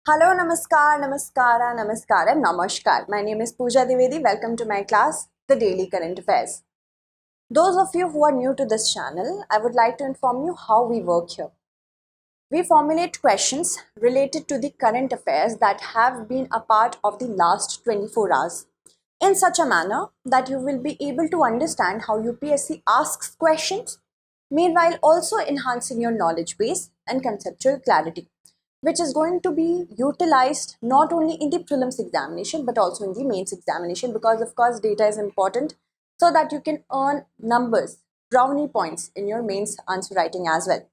Hello, namaskar, namaskara, namaskaram, namaskar. My name is Pooja Dwivedi. Welcome to my class, The Daily Current Affairs. Those of you who are new to this channel, I would like to inform you how we work here. We formulate questions related to the current affairs that have been a part of the last 24 hours in such a manner that you will be able to understand how UPSC asks questions, meanwhile also enhancing your knowledge base and conceptual clarity, which is going to be utilized not only in the prelims examination but also in the mains examination, because of course data is important so that you can earn numbers, brownie points in your mains answer writing as well.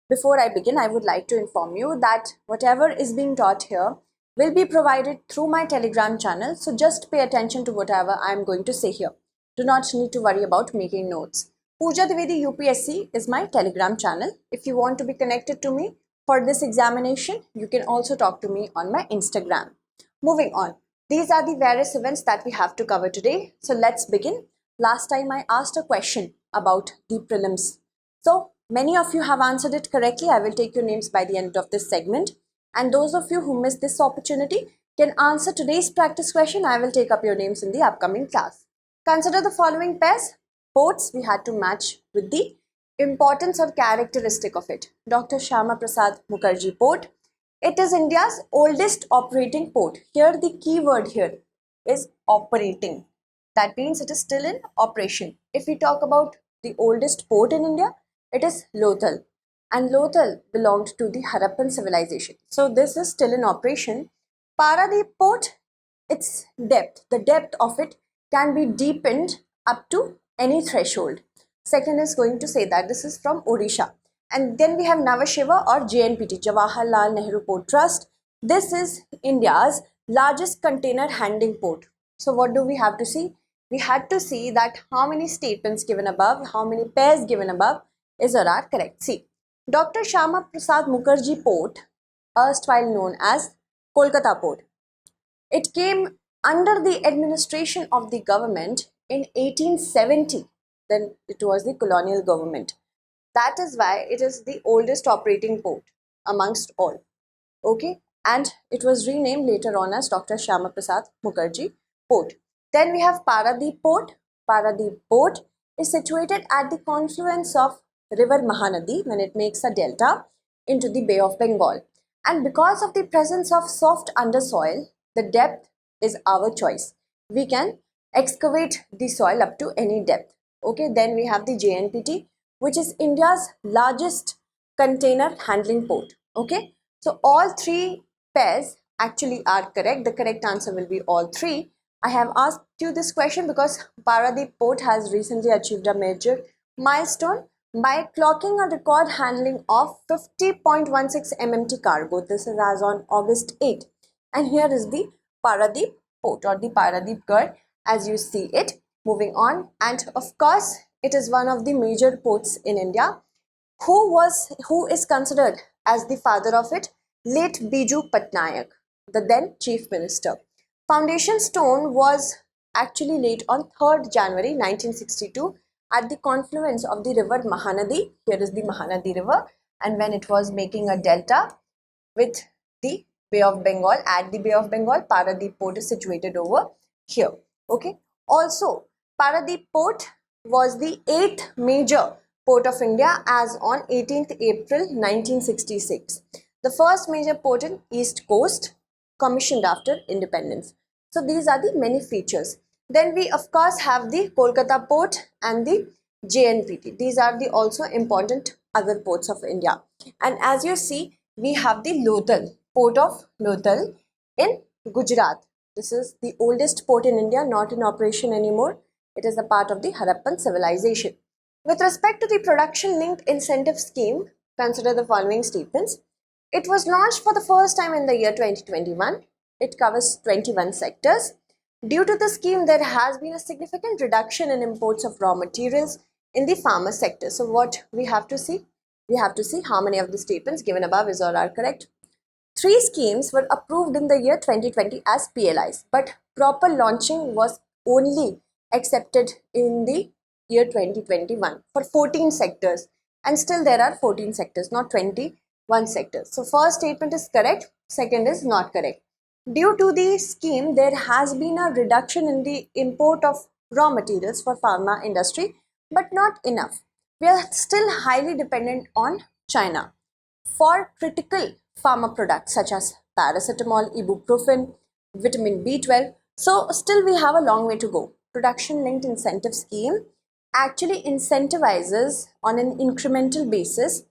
Before I begin, I would like to inform you that whatever is being taught here will be provided through my Telegram channel, so just pay attention to whatever I am going to say here. Do not need to worry about making notes. Pooja Dwivedi UPSC is my Telegram channel. If you want to be connected to me for this examination, you can also talk to me on my Instagram. Moving on, these are the various events that we have to cover today. So let's begin. Last time I asked a question about the prelims. So many of you have answered it correctly. I will take your names by the end of this segment. And those of you who missed this opportunity can answer today's practice question. I will take up your names in the upcoming class. Consider the following pairs. Ports we had to match with the importance or characteristic of it. Dr. Shyama Prasad Mukherjee Port. It is India's oldest operating port. Here the key word here is operating. That means it is still in operation. If we talk about the oldest port in India, it is Lothal, and Lothal belonged to the Harappan civilization. So this is still in operation. Paradip port, its depth, the depth of it can be deepened up to any threshold. Second is going to say that this is from Odisha. And then we have Nhava Sheva or JNPT, Jawaharlal Nehru Port Trust. This is India's largest container handling port. So what do we have to see? We had to see that how many statements given above, how many pairs given above is or are correct. See, Dr. Shyama Prasad Mukherjee Port, erstwhile known as Kolkata Port, it came under the administration of the government in 1870. Then it was the colonial government. That is why it is the oldest operating port amongst all. Okay, and it was renamed later on as Dr. Shyama Prasad Mukherjee Port. Then we have Paradip Port. Paradip Port is situated at the confluence of river Mahanadi when it makes a delta into the Bay of Bengal. And because of the presence of soft undersoil, the depth is our choice. We can excavate the soil up to any depth. Okay, then we have the JNPT, which is India's largest container handling port. Okay, so all three pairs actually are correct. The correct answer will be all three. I have asked you this question because Paradip Port has recently achieved a major milestone by clocking a record handling of 50.16 MMT cargo. This is as on August 8. And here is the Paradip Port or the Paradip Garh as you see it. Moving on, and of course it is one of the major ports in India. Who is considered as the father of it? Late Biju Patnaik, the then Chief Minister. Foundation stone was actually laid on 3rd January 1962 at the confluence of the river Mahanadi. Here is the Mahanadi river, and when it was making a delta with the Bay of Bengal, at the Bay of Bengal, Paradip Port is situated over here. Okay. Also, Paradip Port was the 8th major port of India as on 18th April 1966. The first major port in East Coast, commissioned after independence. So these are the many features. Then we of course have the Kolkata port and the JNPT. These are the also important other ports of India. And as you see, we have the Lothal, port of Lothal in Gujarat. This is the oldest port in India, not in operation anymore. It is a part of the Harappan civilization. With respect to the production linked incentive scheme, consider the following statements. It was launched for the first time in the year 2021. It covers 21 sectors. Due to the scheme, there has been a significant reduction in imports of raw materials in the pharma sector. So what we have to see? We have to see how many of the statements given above is or are correct. 3 schemes were approved in the year 2020 as PLIs, but proper launching was only accepted in the year 2021 for 14 sectors, and still there are 14 sectors, not 21 sectors. So first statement is correct. Second is not correct. Due to the scheme, there has been a reduction in the import of raw materials for pharma industry, but not enough. We are still highly dependent on China for critical pharma products such as paracetamol, ibuprofen, vitamin B12. So still we have a long way to go. Production linked incentive scheme actually incentivizes on an incremental basis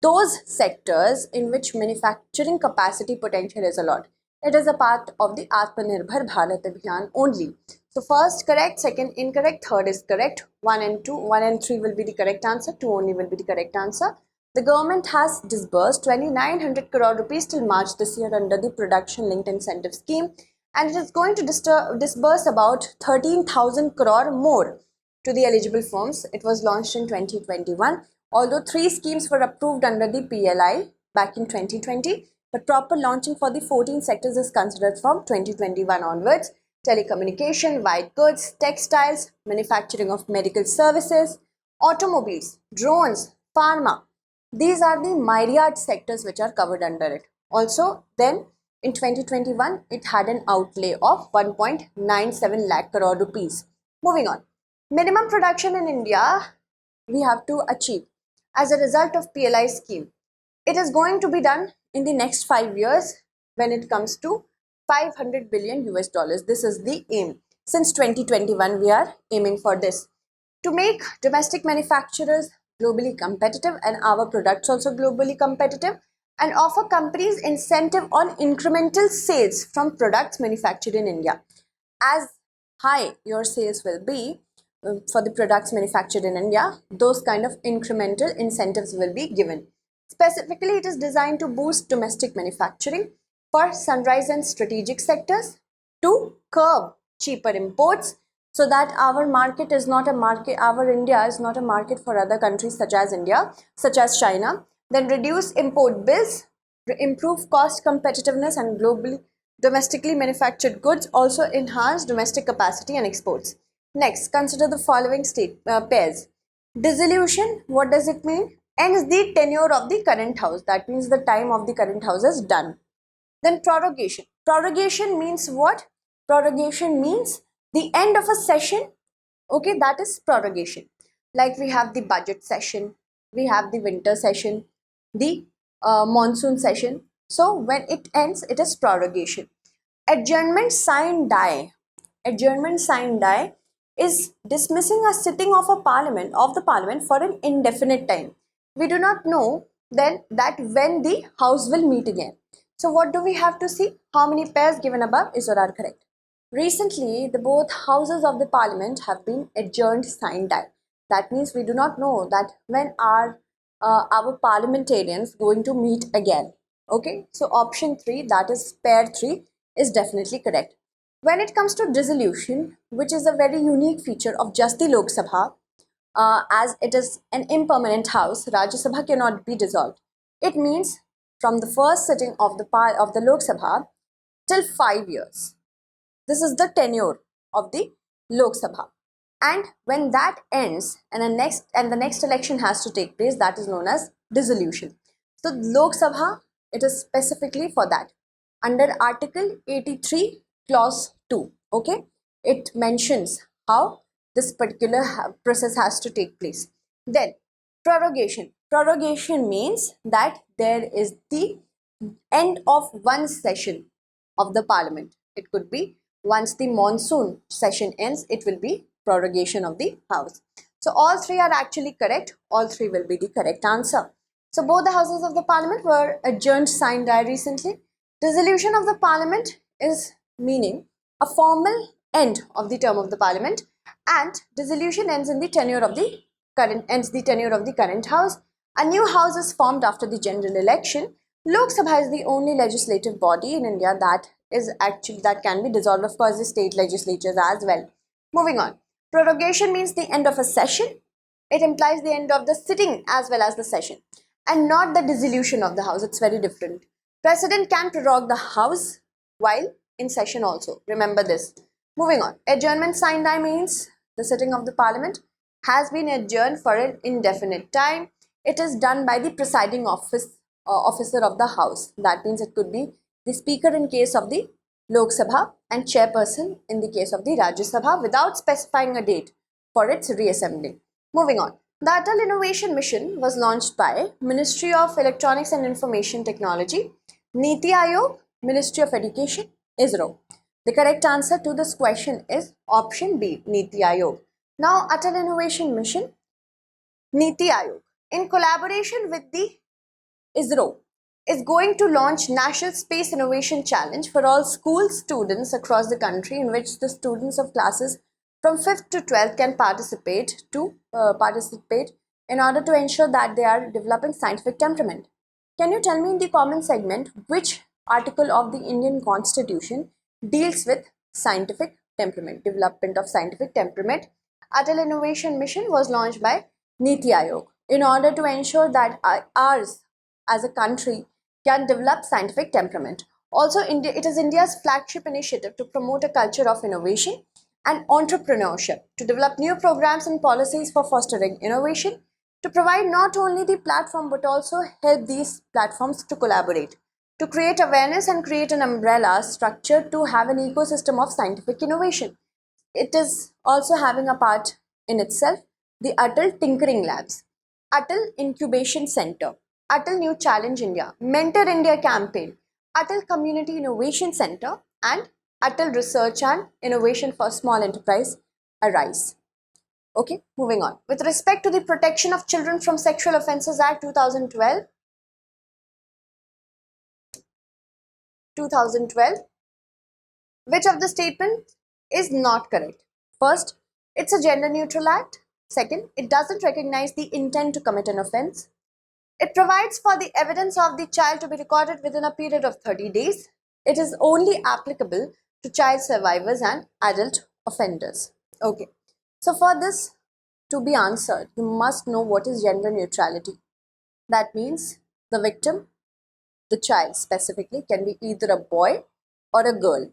those sectors in which manufacturing capacity potential is a lot. It is a part of the Atmanirbhar Bharat Abhiyan only. So first correct, second incorrect, third is correct. 1 and 2, 1 and 3 will be the correct answer, 2 only will be the correct answer. The government has disbursed 2,900 crore rupees till March this year under the production linked incentive scheme, and it is going to disburse about 13,000 crore more to the eligible firms. It was launched in 2021, although 3 schemes were approved under the PLI back in 2020, but proper launching for the 14 sectors is considered from 2021 onwards. Telecommunication, white goods, textiles, manufacturing of medical services, automobiles, drones, pharma. These are the myriad sectors which are covered under it. Also, then in 2021, it had an outlay of 1.97 lakh crore rupees. Moving on. Minimum production in India we have to achieve as a result of PLI scheme. It is going to be done in the next 5 years when it comes to 500 billion US dollars. This is the aim. Since 2021, we are aiming for this. To make domestic manufacturers globally competitive and our products also globally competitive, and offer companies incentive on incremental sales from products manufactured in India. As high your sales will be for the products manufactured in India, those kind of incremental incentives will be given. Specifically, it is designed to boost domestic manufacturing for sunrise and strategic sectors, to curb cheaper imports so that our market is not a market, our India is not a market for other countries such as India, such as China. Then reduce import bills, improve cost competitiveness and globally domestically manufactured goods, also enhance domestic capacity and exports. Next, consider the following pairs. Dissolution, what does it mean? Ends the tenure of the current house. That means the time of the current house is done. Then prorogation. Prorogation means what? Prorogation means the end of a session. Okay, that is prorogation. Like we have the budget session, we have the winter session, the monsoon session. So when it ends, it is prorogation. Adjournment sine die. Adjournment sine die is dismissing a sitting of the parliament for an indefinite time. We do not know then that when the house will meet again. So what do we have to see? How many pairs given above is or are correct? Recently, the both houses of the parliament have been adjourned sine die. That means we do not know that when are our parliamentarians going to meet again. Okay, so option 3, that is pair 3, is definitely correct. When it comes to dissolution, which is a very unique feature of just the Lok Sabha, as it is an impermanent house, Rajya Sabha cannot be dissolved. It means from the first sitting of the Lok Sabha till 5 years. This is the tenure of the Lok Sabha. And when that ends and the next election has to take place, that is known as dissolution. So Lok Sabha, it is specifically for that. Under Article 83, Clause 2, okay, it mentions how this particular process has to take place. Then prorogation. Prorogation means that there is the end of one session of the parliament. It could be once the monsoon session ends, it will be prorogation of the house. So all 3 are actually correct. All 3 will be the correct answer. So both the houses of the parliament were adjourned sine die recently. Dissolution of the parliament is meaning a formal end of the term of the parliament, and dissolution ends in the tenure of the current house. A new house is formed after the general election. Lok Sabha is the only legislative body in India that can be dissolved. Of course, the state legislatures as well. Moving on. Prorogation means the end of a session. It implies the end of the sitting as well as the session, and not the dissolution of the house. It's very different. President can prorogue the house while in session also. Remember this. Moving on. Adjournment sine die means the sitting of the parliament has been adjourned for an indefinite time. It is done by the presiding officer of the house. That means it could be the Speaker in case of the Lok Sabha and Chairperson in the case of the Rajya Sabha without specifying a date for its reassembly. Moving on. The Atal Innovation Mission was launched by Ministry of Electronics and Information Technology, Niti Aayog, Ministry of Education, ISRO. The correct answer to this question is option B, Niti Aayog. Now, Atal Innovation Mission, Niti Aayog, in collaboration with the ISRO, is going to launch National Space Innovation Challenge for all school students across the country, in which the students of classes from 5th to 12th can participate in order to ensure that they are developing scientific temperament. Can you tell me in the comment segment which article of the Indian Constitution deals with scientific temperament, development of scientific temperament? Atal Innovation Mission was launched by Niti Aayog in order to ensure that ours as a country can develop scientific temperament. Also, it is India's flagship initiative to promote a culture of innovation and entrepreneurship, to develop new programs and policies for fostering innovation, to provide not only the platform but also help these platforms to collaborate, to create awareness and create an umbrella structure to have an ecosystem of scientific innovation. It is also having a part in itself, the Atal Tinkering Labs, Atal Incubation Center, Atal New Challenge India, Mentor India Campaign, Atal Community Innovation Center, and Atal Research and Innovation for Small Enterprise Arise. Okay, moving on. With respect to the Protection of Children from Sexual Offences Act 2012, which of the statement is not correct? First, it's a gender neutral act. Second, it doesn't recognize the intent to commit an offence. It provides for the evidence of the child to be recorded within a period of 30 days. It is only applicable to child survivors and adult offenders. Okay, so for this to be answered, you must know what is gender neutrality. That means the victim, the child specifically, can be either a boy or a girl.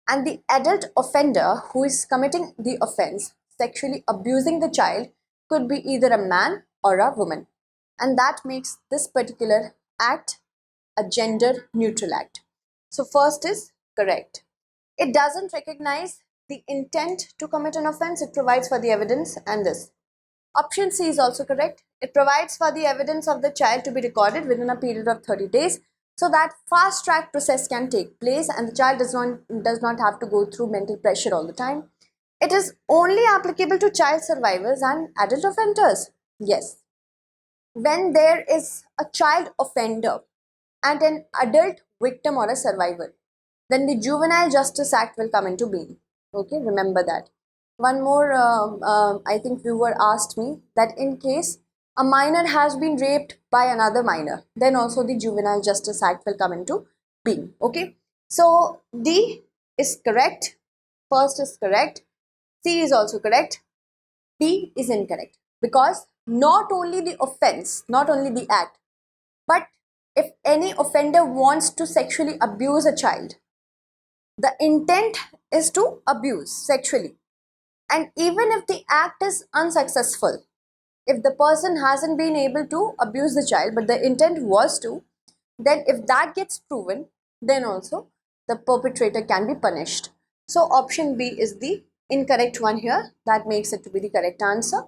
And the adult offender who is committing the offence, sexually abusing the child, could be either a man or a woman. And that makes this particular act a gender neutral act. So first is correct. It doesn't recognize the intent to commit an offence. It provides for the evidence, and this. Option C is also correct. It provides for the evidence of the child to be recorded within a period of 30 days so that fast track process can take place and the child does not have to go through mental pressure all the time. It is only applicable to child survivors and adult offenders. Yes. When there is a child offender and an adult victim or a survivor, then the Juvenile Justice Act will come into being. Okay, remember that. One more, I think viewer asked me that in case a minor has been raped by another minor, then also the Juvenile Justice Act will come into being. Okay, so D is correct, first is correct, C is also correct, B is incorrect, because not only the offense, not only the act, but if any offender wants to sexually abuse a child, the intent is to abuse sexually. And even if the act is unsuccessful, if the person hasn't been able to abuse the child, but the intent was to, then if that gets proven, then also the perpetrator can be punished. So option B is the incorrect one here. That makes it to be the correct answer.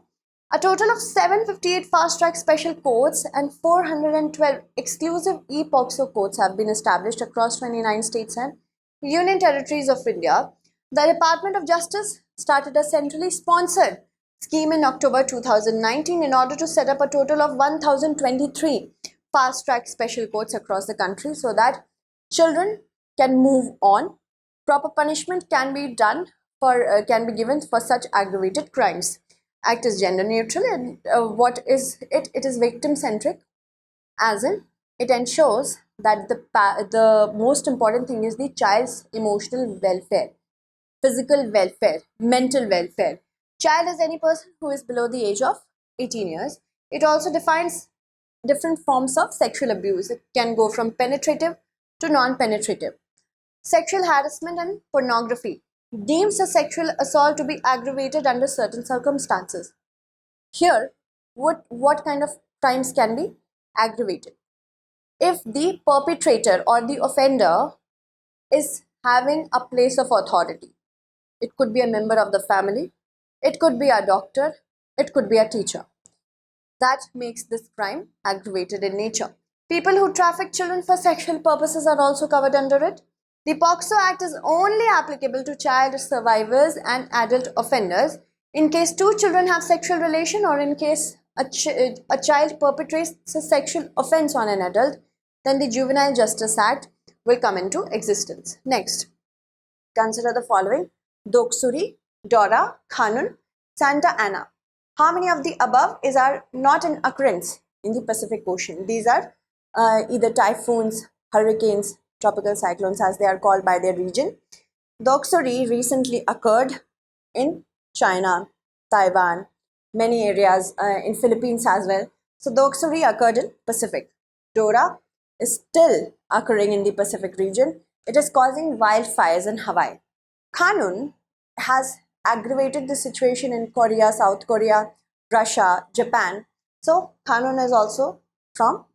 A total of 758 fast-track special courts and 412 exclusive POCSO courts have been established across 29 states and Union Territories of India. The Department of Justice started a centrally sponsored scheme in October 2019 in order to set up a total of 1023 fast-track special courts across the country so that children can move on. Proper punishment can be given for such aggravated crimes. Act is gender neutral, and what is it? It is victim centric, as in it ensures that the most important thing is the child's emotional welfare, physical welfare, mental welfare. Child is any person who is below the age of 18 years. It also defines different forms of sexual abuse. It can go from penetrative to non-penetrative. Sexual harassment and pornography deems a sexual assault to be aggravated under certain circumstances. Here, what kind of crimes can be aggravated? If the perpetrator or the offender is having a place of authority. It could be a member of the family, it could be a doctor, it could be a teacher. That makes this crime aggravated in nature. People who traffic children for sexual purposes are also covered under it. The POCSO Act is only applicable to child survivors and adult offenders. In case two children have sexual relation, or in case a child perpetrates a sexual offense on an adult, then the Juvenile Justice Act will come into existence. Next, consider the following: Doksuri, Dora, Khanun, Santa Ana. How many of the above are not in occurrence in the Pacific Ocean? These are either typhoons, hurricanes, tropical cyclones as they are called by their region. Doksuri recently occurred in China, Taiwan, many areas in Philippines as well. So Doksuri occurred in Pacific. Dora is still occurring in the Pacific region. It is causing wildfires in Hawaii. Khanun has aggravated the situation in Korea, South Korea, Russia, Japan. So Khanun is also from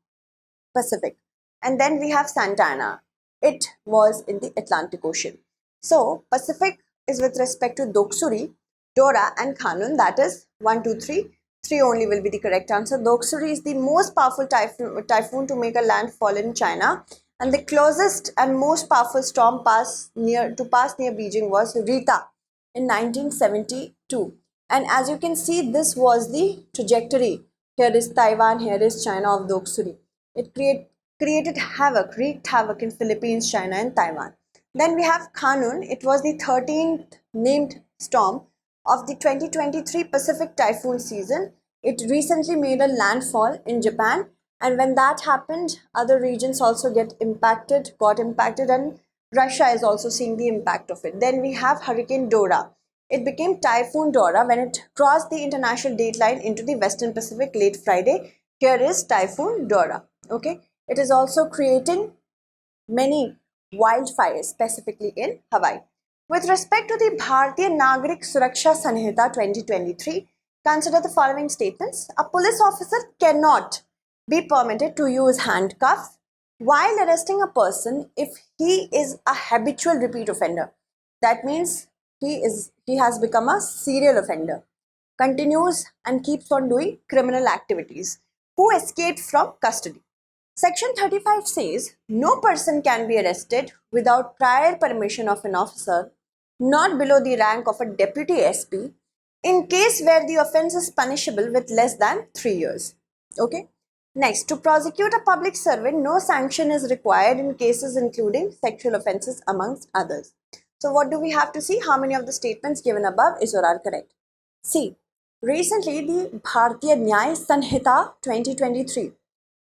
Pacific. And then we have Santa Ana. It was in the Atlantic Ocean. So Pacific is with respect to Doksuri, Dora and Khanun. That is 1, 2, 3. 3 only will be the correct answer. Doksuri is the most powerful typhoon to make a landfall in China. And the closest and most powerful storm pass near Beijing was Rita in 1972. And as you can see, this was the trajectory. Here is Taiwan, here is China of Doksuri. It wreaked havoc in Philippines, China and Taiwan. Then we have Khanun. It was the 13th named storm of the 2023 Pacific typhoon season. It recently made a landfall in Japan, and when that happened, other regions also got impacted, and Russia is also seeing the impact of it. Then we have Hurricane Dora. It became Typhoon Dora when it crossed the international date line into the Western Pacific late Friday. Here is Typhoon Dora. Okay, it is also creating many wildfires, specifically in Hawaii. With respect to the Bhartiya Nagrik Suraksha Sanhita 2023, consider the following statements. A police officer cannot be permitted to use handcuffs while arresting a person if he is a habitual repeat offender. That means he has become a serial offender, continues and keeps on doing criminal activities, who escaped from custody. Section 35 says no person can be arrested without prior permission of an officer not below the rank of a deputy SP in case where the offence is punishable with less than 3 years. Okay. Next, to prosecute a public servant, no sanction is required in cases including sexual offences amongst others. So what do we have to see? How many of the statements given above is or are correct? See, recently the Bhartiya Sanhita 2023,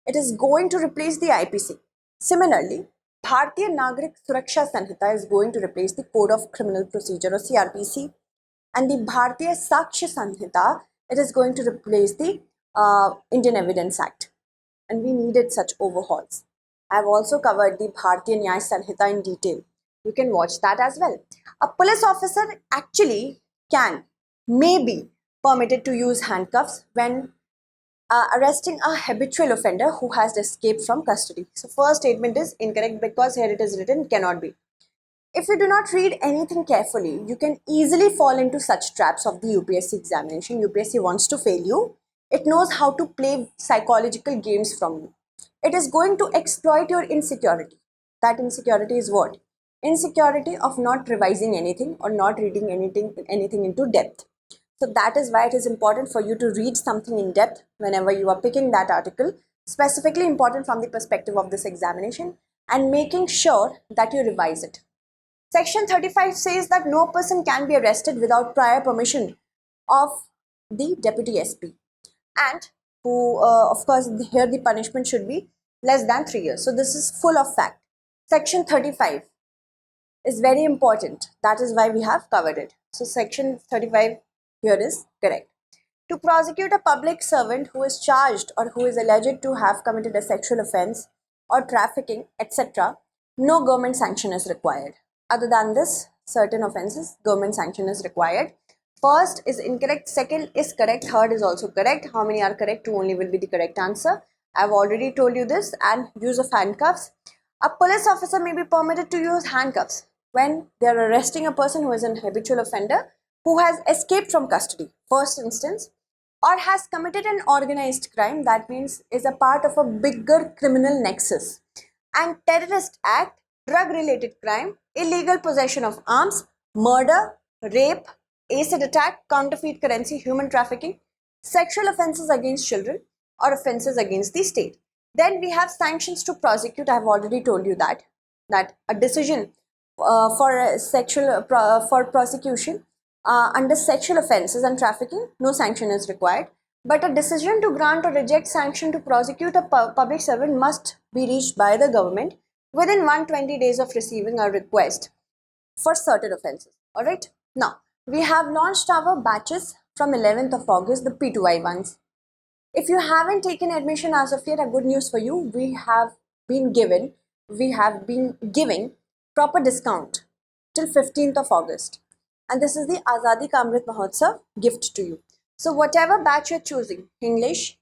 it is going to replace the IPC. Similarly, Bhartiya Nagrik Suraksha Sanhita is going to replace the Code of Criminal Procedure or CRPC, and the Bhartiya Suraksha Sanhita, it is going to replace the Indian Evidence Act, and we needed such overhauls. I have also covered the Bhartiya Nyaya Sanhita in detail. You can watch that as well. A police officer actually may be permitted to use handcuffs when arresting a habitual offender who has escaped from custody. So first statement is incorrect because here it is written cannot be. If you do not read anything carefully, you can easily fall into such traps of the UPSC examination. UPSC wants to fail you. It knows how to play psychological games from you. It is going to exploit your insecurity. That insecurity is what? Insecurity of not revising anything or not reading anything into depth. So that is why it is important for you to read something in depth whenever you are picking that article, specifically important from the perspective of this examination, and making sure that you revise it. Section 35 says that no person can be arrested without prior permission of the Deputy SP, and who, of course, here the punishment should be less than 3 years. So this is full of fact. Section 35 is very important. That is why we have covered it. So section 35 here is correct. To prosecute a public servant who is charged or who is alleged to have committed a sexual offence or trafficking, etc., no government sanction is required. Other than this, certain offences, government sanction is required. First is incorrect, second is correct, third is also correct. How many are correct? 2 only will be the correct answer. I have already told you this. And use of handcuffs. A police officer may be permitted to use handcuffs when they are arresting a person who is an habitual offender who has escaped from custody, first instance, or has committed an organized crime, that means is a part of a bigger criminal nexus, and terrorist act, drug related crime, illegal possession of arms, murder, rape, acid attack, counterfeit currency, human trafficking, sexual offences against children, or offences against the state. Then we have sanctions to prosecute. I have already told you that a decision for prosecution under sexual offences and trafficking, no sanction is required. But a decision to grant or reject sanction to prosecute a public servant must be reached by the government within 120 days of receiving a request for certain offences. Alright, now we have launched our batches from 11th of August, the P2I ones. If you haven't taken admission as of yet, a good news for you, we have been giving proper discount till 15th of August. And this is the Azadi Ka Amrit Mahotsav gift to you. So whatever batch you're choosing, English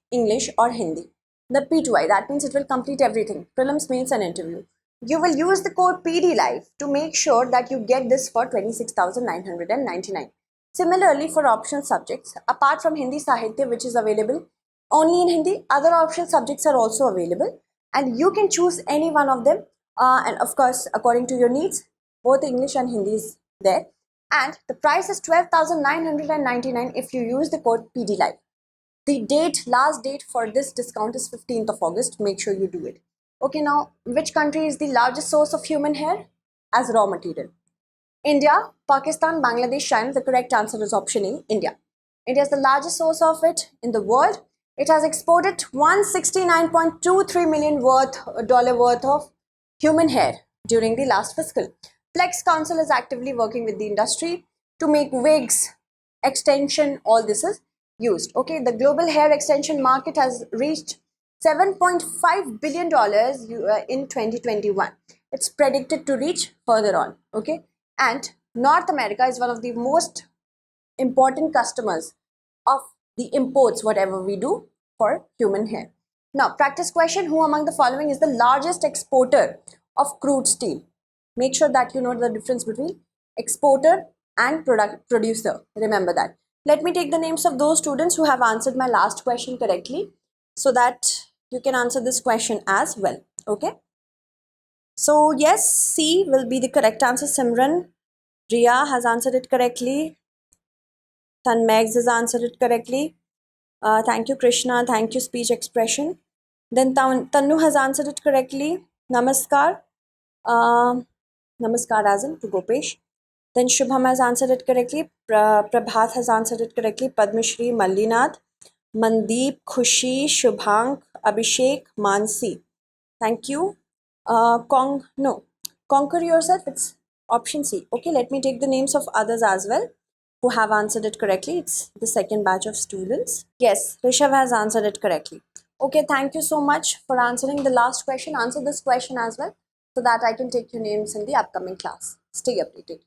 or Hindi, the P2I, that means it will complete everything, prelims, mains and interview. You will use the code PDLIVE to make sure that you get this for 26,999. Similarly, for optional subjects, apart from Hindi Sahitya, which is available only in Hindi, other optional subjects are also available and you can choose any one of them, and of course according to your needs. Both English and Hindi is there, and the price is 12,999 if you use the code PDLIVE. The last date for this discount is 15th of August. Make sure you do it. Okay, now which country is the largest source of human hair as raw material? India, Pakistan, Bangladesh, China. The correct answer is option A, India. India is the largest source of it in the world. It has exported $169.23 million worth of human hair during the last fiscal. Flex Council is actively working with the industry to make wigs, extension, all this is used. Okay, the global hair extension market has reached $7.5 billion in 2021. It's predicted to reach further on. Okay, and North America is one of the most important customers of the imports, whatever we do for human hair. Now, practice question: who among the following is the largest exporter of crude steel? Make sure that you know the difference between exporter and producer. Remember that. Let me take the names of those students who have answered my last question correctly so that you can answer this question as well. Okay. So yes, C will be the correct answer. Simran, Riya has answered it correctly. Tanmegs has answered it correctly. Thank you, Krishna. Thank you, speech expression. Then Tannu has answered it correctly. Namaskar. Namaskar as in to Gopesh. Then Shubham has answered it correctly. Prabhat has answered it correctly. Padmashri, Mallinath, Mandeep, Khushi, Shubhank, Abhishek, Mansi. Thank you. Conquer yourself. It's option C. Okay, let me take the names of others as well who have answered it correctly. It's the second batch of students. Yes, Rishabh has answered it correctly. Okay, thank you so much for answering the last question. Answer this question as well so that I can take your names in the upcoming class. Stay updated.